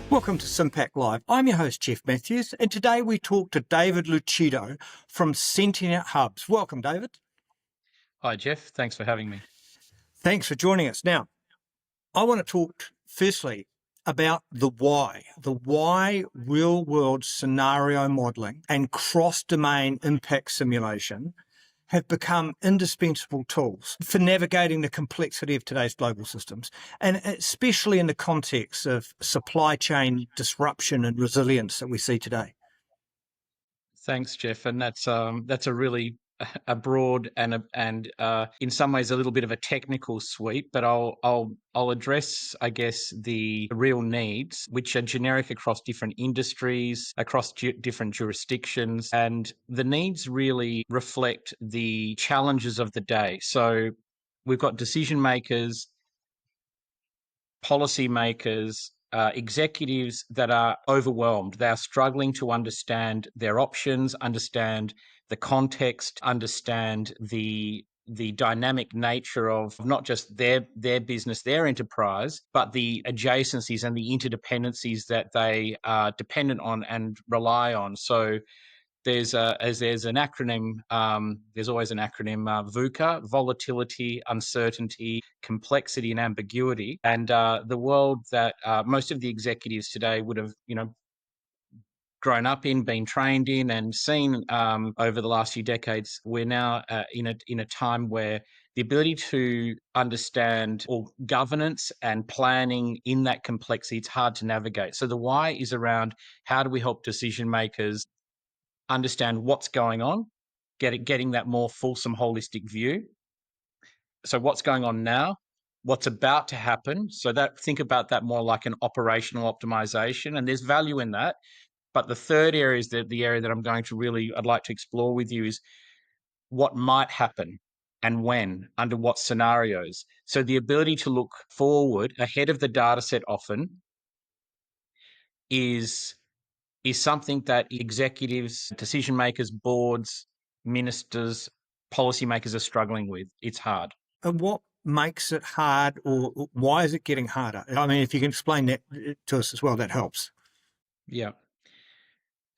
Welcome to SIM-PAC Live. I'm your host, Geoff Matthews, and today we talk to David Lucido from Sentient Hubs. Welcome, David. Hi, Geoff. Thanks for having me. Thanks for joining us. Now, I want to talk firstly about the why real-world scenario modelling and cross-domain impact simulation have become indispensable tools for navigating the complexity of today's global systems, and especially in the context of supply chain disruption and resilience that we see today. Thanks, Geoff. And that's a really a broad and in some ways a little bit of a technical sweep, but I'll address, I guess, the real needs, which are generic across different industries, across different jurisdictions, and the needs really reflect the challenges of the day. So we've got decision makers, policymakers, executives that are overwhelmed. They are struggling to understand their options, understand the context, understand the dynamic nature of not just their business, their enterprise, but the adjacencies and the interdependencies that they are dependent on and rely on. So there's an acronym. There's always an acronym: VUCA: volatility, uncertainty, complexity, and ambiguity. And the world that most of the executives today would have, grown up in, been trained in, and seen over the last few decades, we're now in a time where the ability to understand or governance and planning in that complexity, it's hard to navigate. So the why is around how do we help decision makers understand what's going on, getting that more fulsome, holistic view. So what's going on now, what's about to happen. So that think about that more like an operational optimization, and there's value in that. But the third area is the area that I'd like to explore with you is what might happen and when, under what scenarios. So the ability to look forward ahead of the data set often is something that executives, decision makers, boards, ministers, policymakers are struggling with. It's hard. And what makes it hard, or why is it getting harder? I mean, if you can explain that to us as well, that helps. Yeah.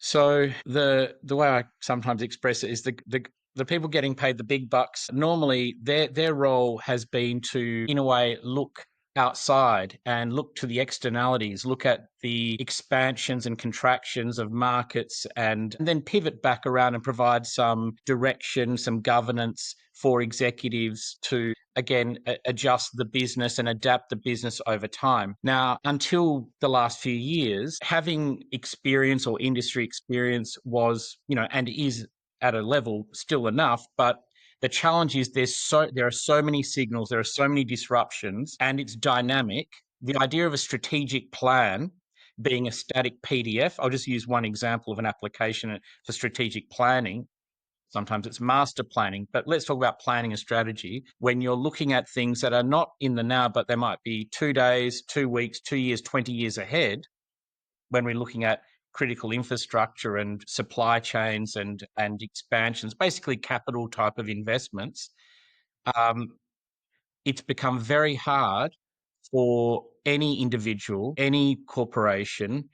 So the way I sometimes express it is the people getting paid the big bucks, normally their role has been to, in a way, look outside and look to the externalities, look at the expansions and contractions of markets, and then pivot back around and provide some direction, some governance for executives to, again, adjust the business and adapt the business over time. Now, until the last few years, having experience or industry experience was, and is at a level still enough, but the challenge is there are so many signals, there are so many disruptions, and it's dynamic. The idea of a strategic plan being a static PDF, I'll just use one example of an application for strategic planning. Sometimes it's master planning, but let's talk about planning and strategy. When you're looking at things that are not in the now, but they might be 2 days, 2 weeks, 2 years, 20 years ahead, when we're looking at critical infrastructure and supply chains and expansions, basically capital type of investments, it's become very hard for any individual, any corporation,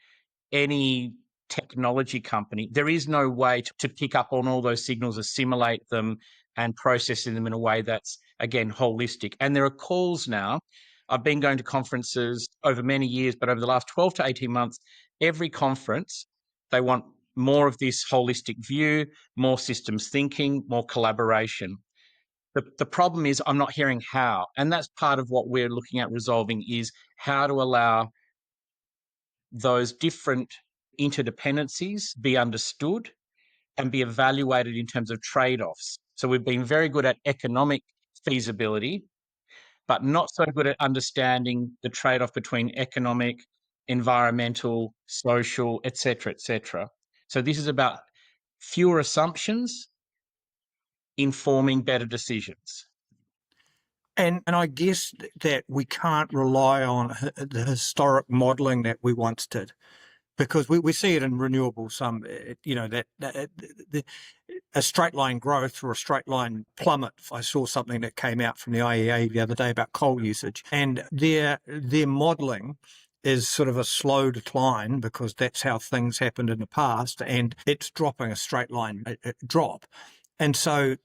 any technology company. There is no way to pick up on all those signals, assimilate them, and processing them in a way that's, again, holistic. And there are calls now. I've been going to conferences over many years, but over the last 12 to 18 months, every conference, they want more of this holistic view, more systems thinking, more collaboration. The problem is I'm not hearing how. And that's part of what we're looking at resolving is how to allow those different interdependencies be understood and be evaluated in terms of trade-offs. So we've been very good at economic feasibility, but not so good at understanding the trade-off between economic, environmental, social, et cetera, et cetera. So this is about fewer assumptions informing better decisions. And I guess that we can't rely on the historic modelling that we once did, because we see it in renewables. A straight line growth or a straight line plummet. I saw something that came out from the IEA the other day about coal usage, and their modelling is sort of a slow decline because that's how things happened in the past, and it's dropping a straight line drop. And so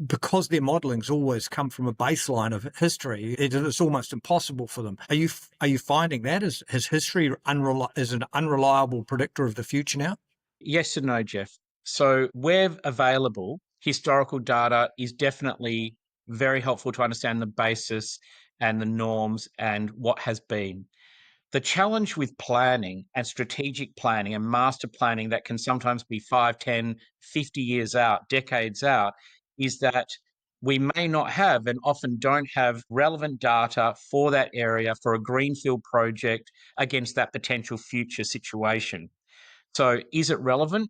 because their modeling's always come from a baseline of history, it's almost impossible for them. Are you finding that? Is history is an unreliable predictor of the future now? Yes and no, Geoff. So where available, historical data is definitely very helpful to understand the basis and the norms and what has been. The challenge with planning and strategic planning and master planning that can sometimes be 5, 10, 50 years out, decades out, is that we may not have and often don't have relevant data for that area for a greenfield project against that potential future situation. So is it relevant?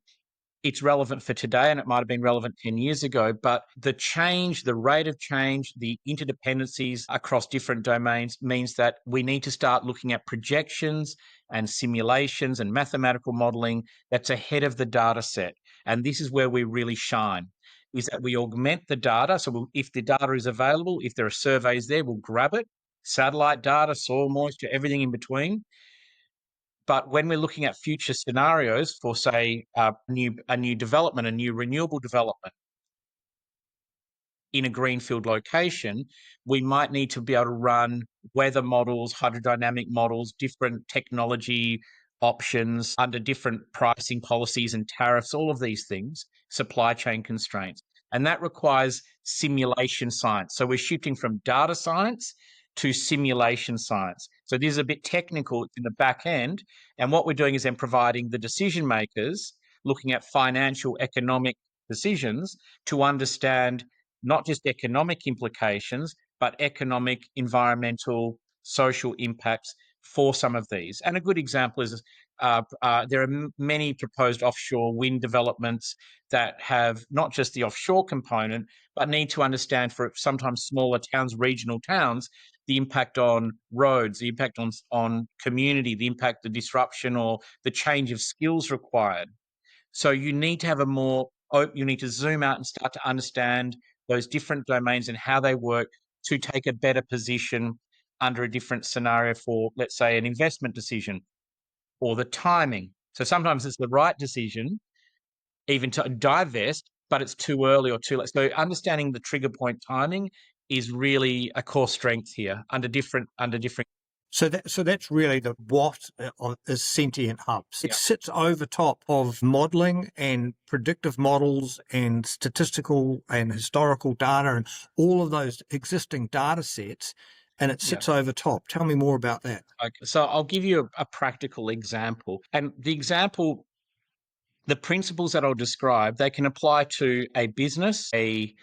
It's relevant for today and it might have been relevant 10 years ago, but the change, the rate of change, the interdependencies across different domains means that we need to start looking at projections and simulations and mathematical modeling that's ahead of the data set. And this is where we really shine, is that we augment the data. So if the data is available, if there are surveys there, we'll grab it. Satellite data, soil moisture, everything in between. But when we're looking at future scenarios for, say, a new development, a new renewable development in a greenfield location, we might need to be able to run weather models, hydrodynamic models, different technology options under different pricing policies and tariffs, all of these things, supply chain constraints. And that requires simulation science. So we're shifting from data science to simulation science. So this is a bit technical in the back end. And what we're doing is then providing the decision makers looking at financial, economic decisions to understand not just economic implications, but economic, environmental, social impacts for some of these. And a good example is there are many proposed offshore wind developments that have not just the offshore component, but need to understand for sometimes smaller towns, regional towns, the impact on roads, the impact on community, the impact, the disruption or the change of skills required. So you need to have you need to zoom out and start to understand those different domains and how they work to take a better position under a different scenario for, let's say, an investment decision or the timing. So sometimes it's the right decision, even to divest, but it's too early or too late. So understanding the trigger point timing is really a core strength here under different. So that's really the what is Sentient Hubs. It sits over top of modelling and predictive models and statistical and historical data and all of those existing data sets, and it sits over top. Tell me more about that. Okay, so I'll give you a practical example. And the principles that I'll describe, they can apply to a business, a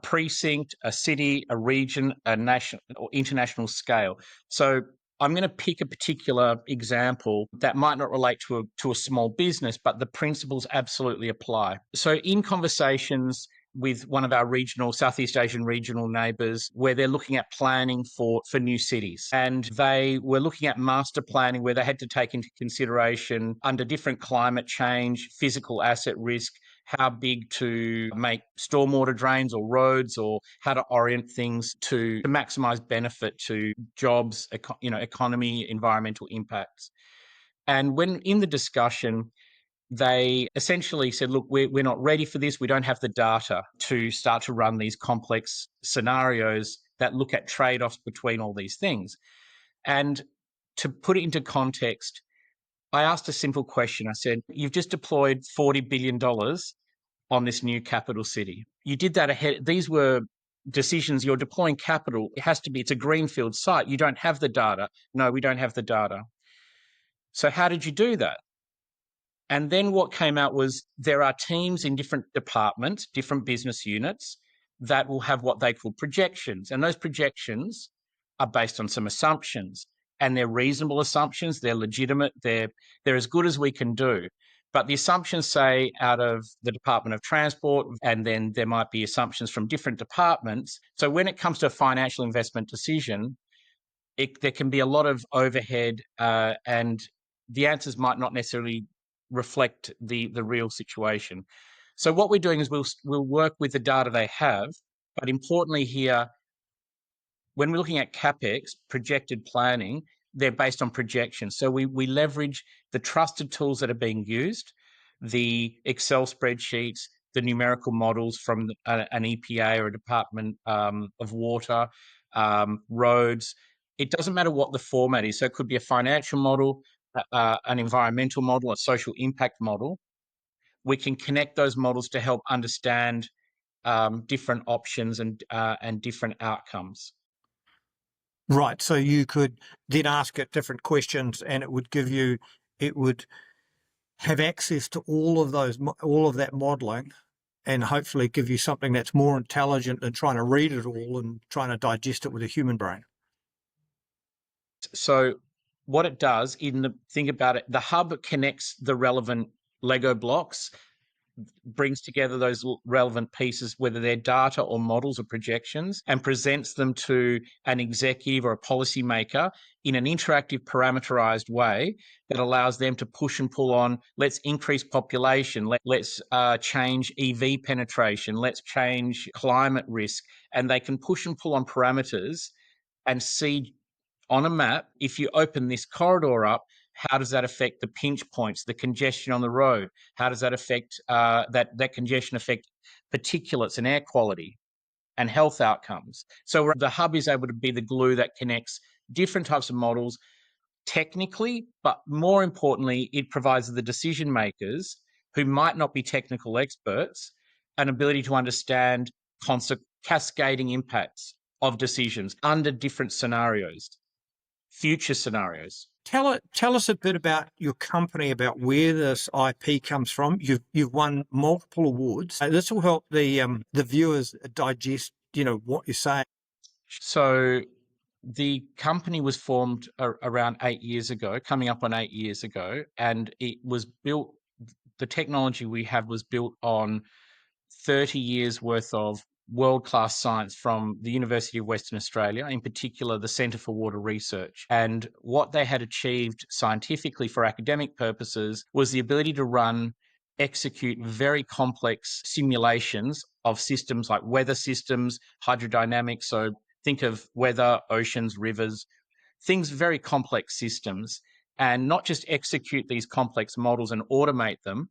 precinct, a city, a region, a national or international scale. So I'm going to pick a particular example that might not relate to a small business, but the principles absolutely apply. So in conversations with one of our Southeast Asian regional neighbours, where they're looking at planning for new cities. And they were looking at master planning where they had to take into consideration under different climate change, physical asset risk, how big to make stormwater drains or roads, or how to orient things to maximise benefit to jobs, economy, environmental impacts. And when in the discussion, they essentially said, look, we're not ready for this. We don't have the data to start to run these complex scenarios that look at trade-offs between all these things. And to put it into context, I asked a simple question. I said, you've just deployed $40 billion on this new capital city. You did that ahead. These were decisions. You're deploying capital. It's a greenfield site. You don't have the data. No, we don't have the data. So how did you do that? And then what came out was there are teams in different departments, different business units that will have what they call projections. And those projections are based on some assumptions, and they're reasonable assumptions. They're legitimate. They're as good as we can do. But the assumptions say out of the Department of Transport, and then there might be assumptions from different departments. So when it comes to a financial investment decision, there can be a lot of overhead, and the answers might not necessarily reflect the real situation. So what we're doing is we'll work with the data they have, but importantly here, when we're looking at CapEx, projected planning, they're based on projections. So we leverage the trusted tools that are being used, the Excel spreadsheets, the numerical models from an EPA or a Department of Water, roads. It doesn't matter what the format is. So it could be a financial model, an environmental model, a social impact model. We can connect those models to help understand different options and different outcomes. Right. So you could then ask it different questions, and it would have access to all of that modeling, and hopefully give you something that's more intelligent than trying to read it all and trying to digest it with a human brain. So what it does, think about it, the hub connects the relevant Lego blocks, brings together those relevant pieces, whether they're data or models or projections, and presents them to an executive or a policymaker in an interactive, parameterized way that allows them to push and pull on, let's increase population, let's change EV penetration, let's change climate risk. And they can push and pull on parameters and see on a map, if you open this corridor up, how does that affect the pinch points, the congestion on the road? How does that affect that congestion affect particulates and air quality and health outcomes? So the hub is able to be the glue that connects different types of models technically, but more importantly, it provides the decision makers who might not be technical experts an ability to understand cascading impacts of decisions under different scenarios, future scenarios. Tell us a bit about your company, about where this IP comes from. You've won multiple awards. This will help the viewers digest, what you're saying. So the company was formed around 8 years ago, coming up on 8 years ago, and it was built. The technology we have was built on 30 years worth of world-class science from the University of Western Australia, in particular the Centre for Water Research. And what they had achieved scientifically for academic purposes was the ability to execute very complex simulations of systems like weather systems, hydrodynamics. So think of weather, oceans, rivers, things, very complex systems, and not just execute these complex models and automate them,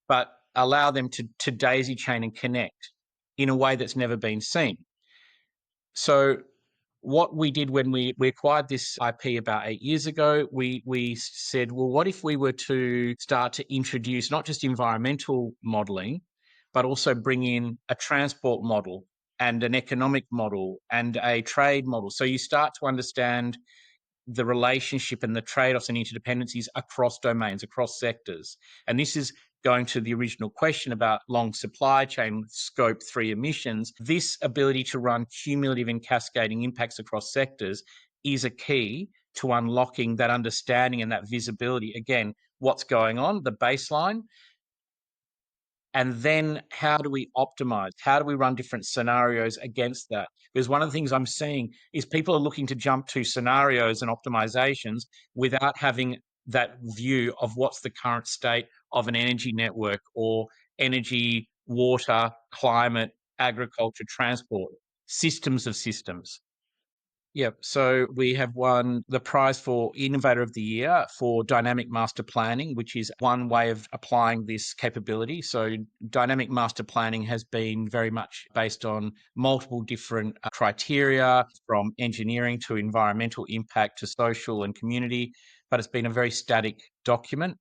but allow them to daisy chain and connect in a way that's never been seen. So what we did when we acquired this IP about 8 years ago, we said, well, what if we were to start to introduce not just environmental modeling, but also bring in a transport model and an economic model and a trade model. So you start to understand the relationship and the trade-offs and interdependencies across domains, across sectors. And this is going to the original question about long supply chain, scope 3 emissions. This ability to run cumulative and cascading impacts across sectors is a key to unlocking that understanding and that visibility. Again, what's going on, the baseline, and then how do we optimize? How do we run different scenarios against that? Because one of the things I'm seeing is people are looking to jump to scenarios and optimizations without having that view of what's the current state of an energy network or energy, water, climate, agriculture, transport, systems of systems. Yeah, so we have won the prize for Innovator of the Year for Dynamic Master Planning, which is one way of applying this capability. So Dynamic Master Planning has been very much based on multiple different criteria, from engineering to environmental impact to social and community, but it's been a very static document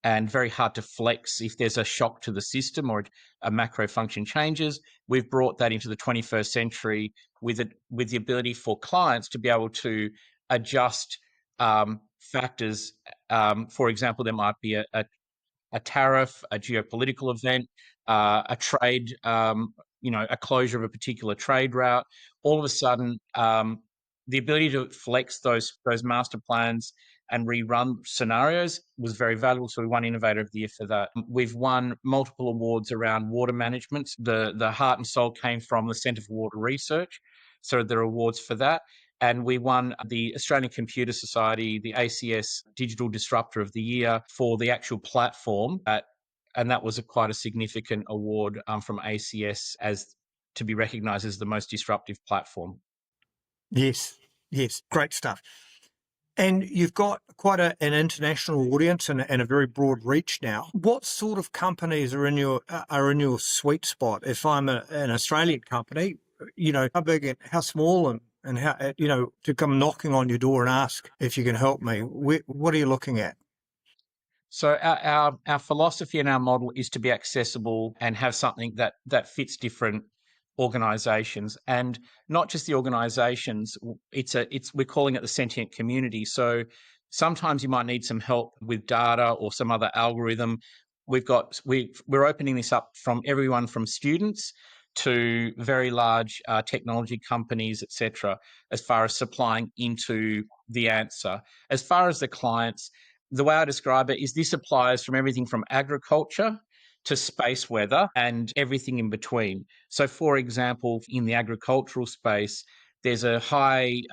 and very hard to flex if there's a shock to the system or a macro function changes. We've brought that into the 21st century with the ability for clients to be able to adjust factors. For example, there might be a tariff, a geopolitical event, a trade, a closure of a particular trade route. All of a sudden, the ability to flex those master plans and rerun scenarios was very valuable. So we won Innovator of the Year for that. We've won multiple awards around water management. The heart and soul came from the Centre for Water Research. So there are awards for that. And we won the Australian Computer Society, the ACS Digital Disruptor of the Year for the actual platform. And that was quite a significant award from ACS as to be recognised as the most disruptive platform. Yes, great stuff. And you've got quite an international audience and a very broad reach now. What sort of companies are in your sweet spot? If I'm an Australian company, how big and how small and how to come knocking on your door and ask if you can help me. What are you looking at? So our philosophy and our model is to be accessible and have something that fits different organizations, and not just the organizations. We're calling it the sentient community. So sometimes you might need some help with data or some other algorithm. We're opening this up from everyone from students to very large technology companies, etc., as far as supplying into the answer. As far as the clients, the way I describe it is this applies from everything from agriculture to space weather and everything in between. So, for example, in the agricultural space, there's a high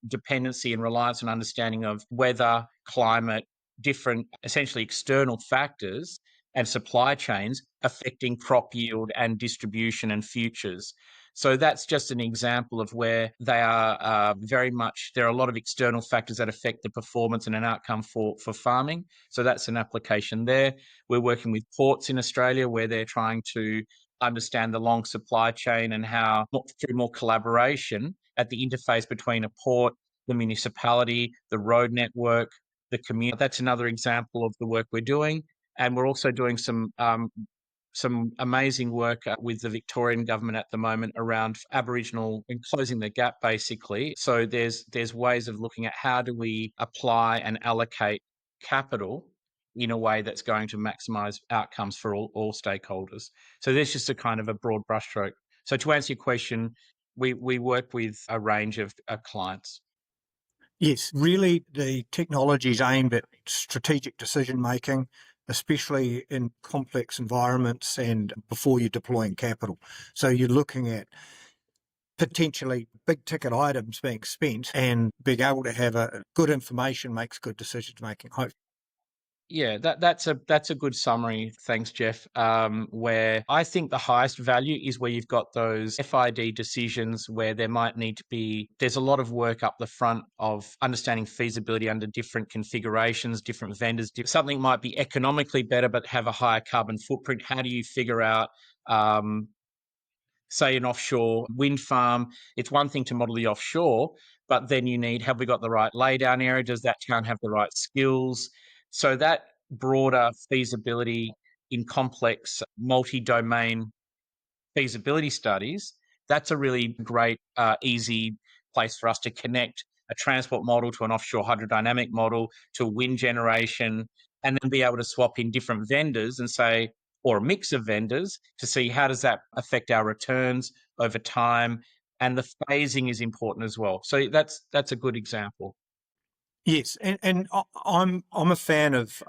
dependency and reliance on understanding of weather, climate, different essentially external factors and supply chains affecting crop yield and distribution and futures. So that's just an example of where they are very much, there are a lot of external factors that affect the performance and an outcome for farming. So that's an application there. We're working with ports in Australia where they're trying to understand the long supply chain and how, through more collaboration at the interface between a port, the municipality, the road network, the community. That's another example of the work we're doing. And we're also doing some amazing work with the Victorian government at the moment around Aboriginal and closing the gap, basically. So there's ways of looking at how do we apply and allocate capital in a way that's going to maximise outcomes for all stakeholders. So there's just a kind of a broad brushstroke. So to answer your question, we work with a range of clients. Yes, really, the technology is aimed at strategic decision making, especially in complex environments and before you're deploying capital. So you're looking at potentially big ticket items being spent, and being able to have a good information makes good decision making. Yeah, that's a good summary. Thanks, Geoff. Where I think the highest value is where you've got those FID decisions where there might need to be, there's a lot of work up the front of understanding feasibility under different configurations, different vendors. Something might be economically better but have a higher carbon footprint. How do you figure out say an offshore wind farm? It's one thing to model the offshore, but then you need, have we got the right laydown area? Does that town have the right skills? So that broader feasibility in complex multi-domain feasibility studies, that's a really great, easy place for us to connect a transport model to an offshore hydrodynamic model to wind generation, and then be able to swap in different vendors and say, or a mix of vendors to see how does that affect our returns over time. And the phasing is important as well. So that's a good example. Yes, and I'm a fan of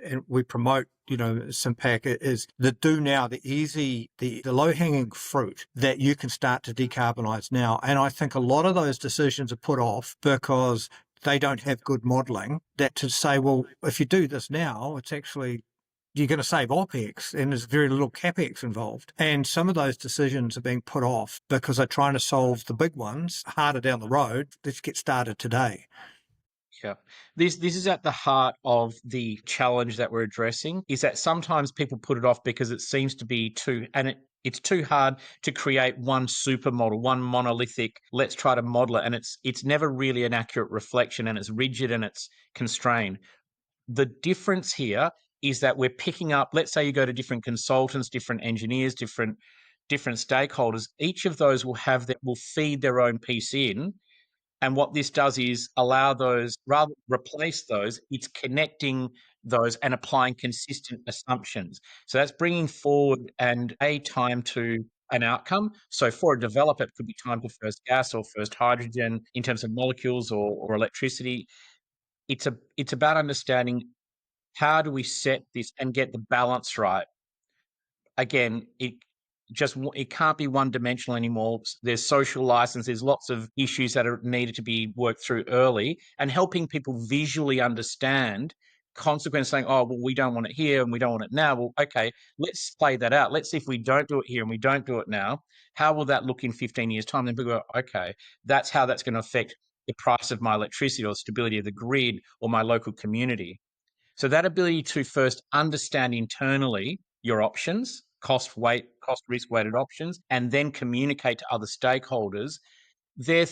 and we promote SIM-PAC is the do now, the easy, the low hanging fruit that you can start to decarbonise now. And I think a lot of those decisions are put off because they don't have good modelling. That to say, well, if you do this now, it's actually you're going to save OPEX and there's very little CAPEX involved. And some of those decisions are being put off because they're trying to solve the big ones harder down the road. Let's get started today. Yeah. This is at the heart of the challenge that we're addressing, is that sometimes people put it off because it seems to be too, and it's too hard to create one supermodel, one monolithic, let's try to model it. And it's never really an accurate reflection, and it's rigid and it's constrained. The difference here is that we're picking up, let's say you go to different consultants, different engineers, different stakeholders, each of those will feed their own piece in. And what this does is allow those, rather than replace those, it's connecting those and applying consistent assumptions. So that's bringing forward and a time to an outcome. So for a developer, it could be time to first gas or first hydrogen in terms of molecules or electricity. It's about understanding how do we set this and get the balance right. Again, it can't be one dimensional anymore. There's social license. There's lots of issues that are needed to be worked through early, and helping people visually understand consequence. Saying, "Oh, well, we don't want it here and we don't want it now." Well, okay, let's play that out. Let's see if we don't do it here and we don't do it now. How will that look in 15 years' time? Then people go, "Okay, that's how that's going to affect the price of my electricity or the stability of the grid or my local community. So that ability to first understand internally your options, cost risk weighted options, and then communicate to other stakeholders, they're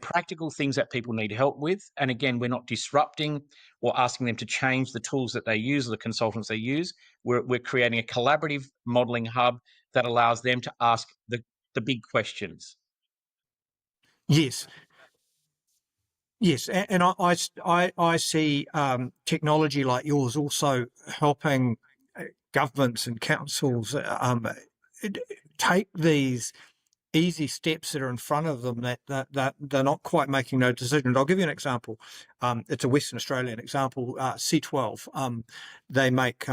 practical things that people need help with. And again, we're not disrupting or asking them to change the tools that they use or the consultants they use. We're creating a collaborative modeling hub that allows them to ask the big questions. Yes. Yes, and I see technology like yours also helping governments and councils take these easy steps that are in front of them that they're not quite making no decisions. I'll give you an example. It's a Western Australian example. C12. They make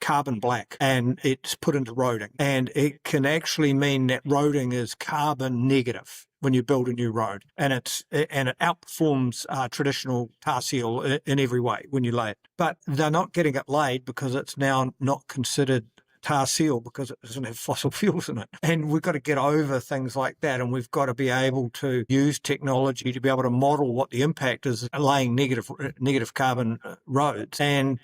carbon black, and it's put into roading, and it can actually mean that roading is carbon negative when you build a new road, and it outperforms traditional tar seal in every way when you lay it. But they're not getting it laid because it's now not considered tar seal because it doesn't have fossil fuels in it. And we've got to get over things like that, and we've got to be able to use technology to be able to model what the impact is laying negative carbon roads, and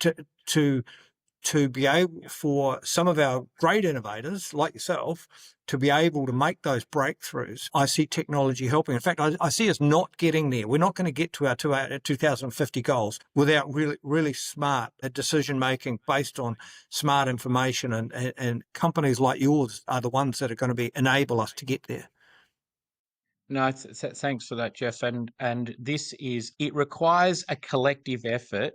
to be able for some of our great innovators like yourself to be able to make those breakthroughs. I see technology helping. In fact, I see us not getting there. We're not going to get to our 2050 goals without really smart decision making based on smart information, and companies like yours are the ones that are going to enable us to get there. No, thanks for that, Geoff. And it requires a collective effort.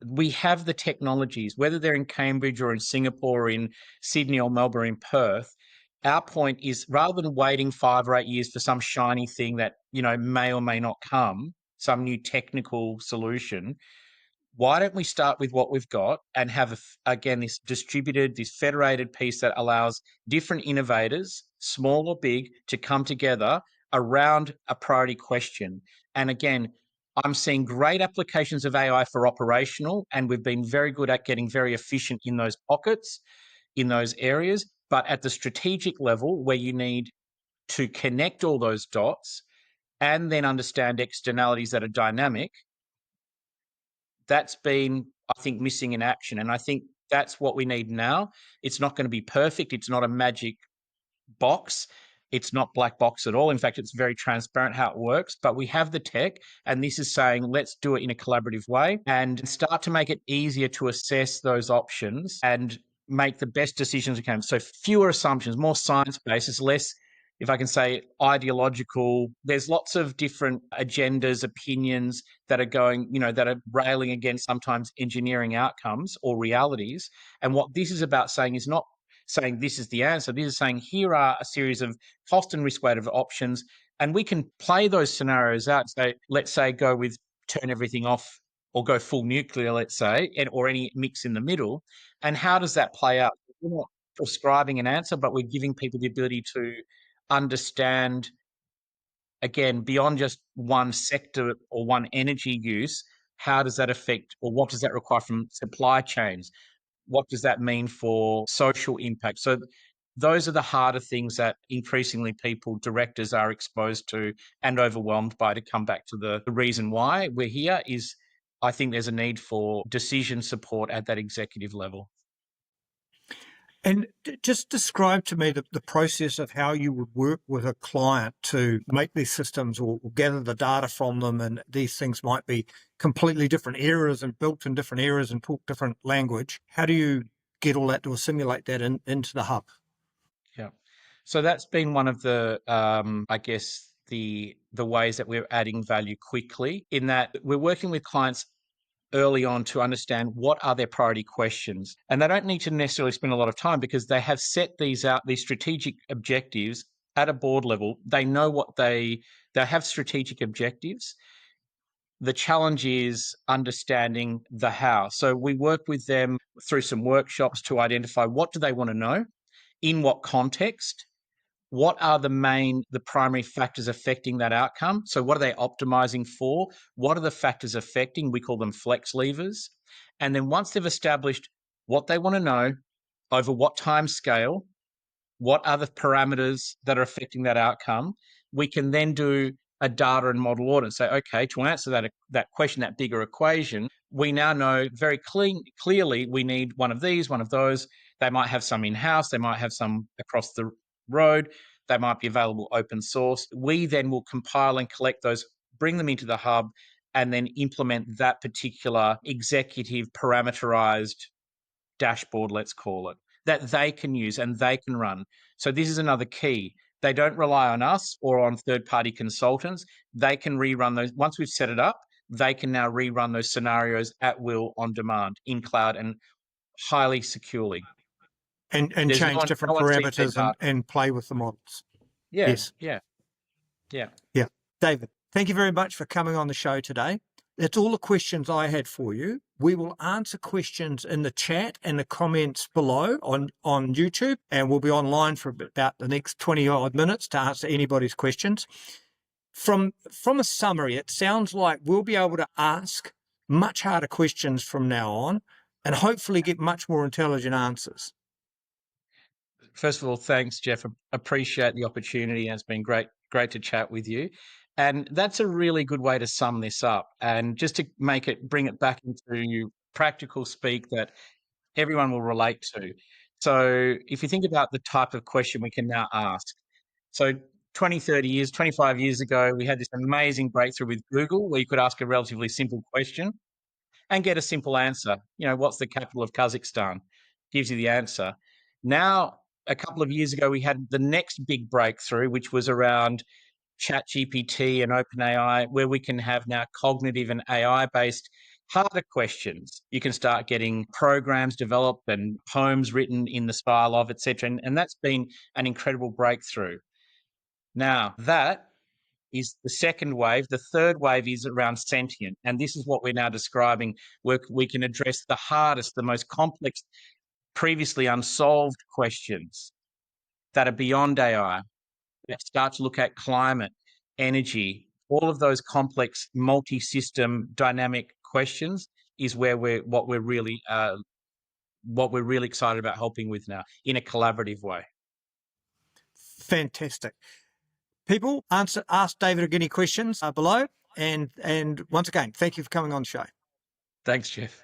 We have the technologies, whether they're in Cambridge or in Singapore or in Sydney or Melbourne, in Perth. Our point is, rather than waiting 5 or 8 years for some shiny thing that, may or may not come, some new technical solution, why don't we start with what we've got and have, again, this distributed, this federated piece that allows different innovators, small or big, to come together around a priority question. And again, I'm seeing great applications of AI for operational, and we've been very good at getting very efficient in those pockets, in those areas. But at the strategic level, where you need to connect all those dots and then understand externalities that are dynamic, that's been, I think, missing in action. And I think that's what we need now. It's not going to be perfect. It's not a magic box. It's not black box at all. In fact, it's very transparent how it works, but we have the tech, and this is saying, let's do it in a collaborative way and start to make it easier to assess those options and make the best decisions we can. So fewer assumptions, more science-based, is less, if I can say, ideological. There's lots of different agendas, opinions that are going, that are railing against sometimes engineering outcomes or realities. And what this is about saying is not saying this is the answer. This is saying here are a series of cost and risk weighted options, and we can play those scenarios out. So let's say go with turn everything off or go full nuclear, let's say, or any mix in the middle. And how does that play out? We're not prescribing an answer, but we're giving people the ability to understand, again, beyond just one sector or one energy use, how does that affect, or what does that require from supply chains? What does that mean for social impact? So those are the harder things that increasingly directors are exposed to and overwhelmed by. To come back to the reason why we're here is, I think there's a need for decision support at that executive level. And just describe to me the process of how you would work with a client to make these systems or gather the data from them. And these things might be completely different eras and built in different eras and talk different language. How do you get all that to assimilate that into the hub? Yeah. So that's been one of the, I guess, the ways that we're adding value quickly, in that we're working with clients early on to understand what are their priority questions. And they don't need to necessarily spend a lot of time because they have set these strategic objectives at a board level. They know what they have strategic objectives. The challenge is understanding the how. So we work with them through some workshops to identify what do they want to know, in what context, what are the primary factors affecting that outcome? So what are they optimizing for? What are the factors affecting? We call them flex levers. And then once they've established what they want to know, over what time scale, what are the parameters that are affecting that outcome, we can then do a data and model audit and say, okay, to answer that question, that bigger equation, we now know very clearly we need one of these, one of those. They might have some in-house, they might have some across the road, they might be available open source. We then will compile and collect those, bring them into the hub, and then implement that particular executive parameterized dashboard, let's call it, that they can use and they can run. So this is another key. They don't rely on us or on third-party consultants. They can rerun those. Once we've set it up, they can now rerun those scenarios at will on demand in cloud and highly securely. And There's change different no one sees their parameters data. and play with the models. Yeah, Yes. yeah. Yeah. David, thank you very much for coming on the show today. That's all the questions I had for you. We will answer questions in the chat and the comments below on YouTube, and we'll be online for about the next 20 odd minutes to answer anybody's questions. From a summary, it sounds like we'll be able to ask much harder questions from now on and hopefully get much more intelligent answers. First of all, thanks, Geoff. Appreciate the opportunity. It's been great to chat with you. And that's a really good way to sum this up. And just to bring it back into practical speak that everyone will relate to. So if you think about the type of question we can now ask. So 20, 30 years, 25 years ago, we had this amazing breakthrough with Google where you could ask a relatively simple question and get a simple answer. What's the capital of Kazakhstan? Gives you the answer. Now, a couple of years ago, we had the next big breakthrough, which was around ChatGPT and OpenAI, where we can have now cognitive and AI-based harder questions. You can start getting programs developed and poems written in the style of, etc. And that's been an incredible breakthrough. Now, that is the second wave. The third wave is around sentient. And this is what we're now describing, where we can address the hardest, the most complex, previously unsolved questions that are beyond AI, that start to look at climate, energy, all of those complex, multi-system, dynamic questions is where what we're really excited about helping with now in a collaborative way. Fantastic. People, ask David any questions below. And once again, thank you for coming on the show. Thanks, Geoff.